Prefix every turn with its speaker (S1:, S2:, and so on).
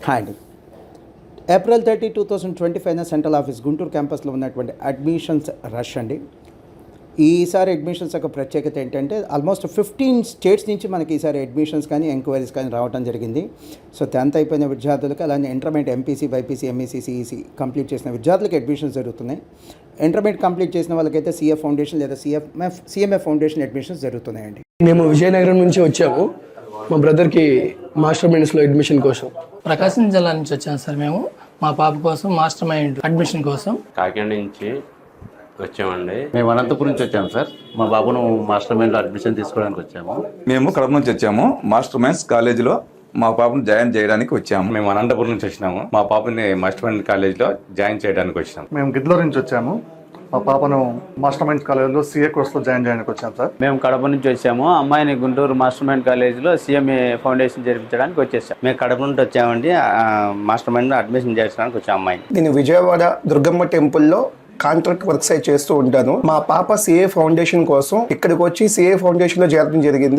S1: Hi అండి. April 30, 2025 central office Guntur క్యాంపస్లో ఉన్నటువంటి అడ్మిషన్స్ రష్ అండి. ఈసారి అడ్మిషన్స్ యొక్క ప్రత్యేకత ఏంటంటే ఆల్మోస్ట్ 15 స్టేట్స్ నుంచి మనకి ఈసారి అడ్మిషన్స్ కానీ ఎంక్వైరీస్ కానీ రావడం జరిగింది. సో 10th అయిపోయిన విద్యార్థులకు, అలానే intermediate MPC, BiPC, MEC, CEC complete చేసిన విద్యార్థులకు అడ్మిషన్స్ జరుగుతున్నాయి. ఇంటర్మీడియట్ కంప్లీట్ చేసిన వాళ్ళకైతే సిఎఫ్ ఫౌండేషన్ లేదా సిఎంఎఫ్ ఫౌండేషన్ అడ్మిషన్స్ జరుగుతున్నాయండి.
S2: మేము విజయనగరం నుంచి వచ్చాము. మా బ్రదర్కి మాస్టర్ మైండ్స్లో అడ్మిషన్ కోసం.
S3: ప్రకాశం జిల్లా నుంచి వచ్చాము సార్. మేము మా పాప కోసం మాస్టర్ మైండ్ అడ్మిషన్ కోసం.
S4: కాకినాడ నుంచి వచ్చామండి.
S5: మేము అనంతపురం నుంచి వచ్చాము సార్. మా బాబును మాస్టర్ మైండ్లో అడ్మిషన్ తీసుకోవడానికి వచ్చాము.
S6: మేము కడప నుంచి వచ్చాము. మాస్టర్ మైండ్స్ కాలేజీలో మా పాపను జాయిన్ చేయడానికి వచ్చాము.
S4: మేము అనంతపురం నుంచి వచ్చినాము. మా పాపని మాస్టర్ మైండ్ కాలేజ్లో జాయిన్ చేయడానికి వచ్చినాము.
S7: మేము గిద్దలూరు నుంచి వచ్చాము. మా పాపను మాస్టర్ మైండ్ కాలేజ్లో సిఏ కోర్సులో జాయిన్ చేయడానికి వచ్చాము సార్.
S8: మేము కడప నుంచి వచ్చాము. అమ్మాయిని గుంటూరు మాస్టర్ మైండ్ కాలేజీలో సిఎంఏ ఫౌండేషన్ జరిపించడానికి వచ్చేసాం. మేము కడప నుండి వచ్చామండి. మాస్టర్ మైండ్ అడ్మిషన్ చేయించడానికి వచ్చాం అమ్మాయిని.
S2: నేను విజయవాడ దుర్గమ్మ టెంపుల్లో కాంట్రాక్ట్ వర్క్స్ చేస్తూ ఉంటాను. మా పాప సిఏ ఫౌండేషన్ కోసం ఇక్కడికి వచ్చి సిఏ ఫౌండేషన్లో చేరడం జరిగింది.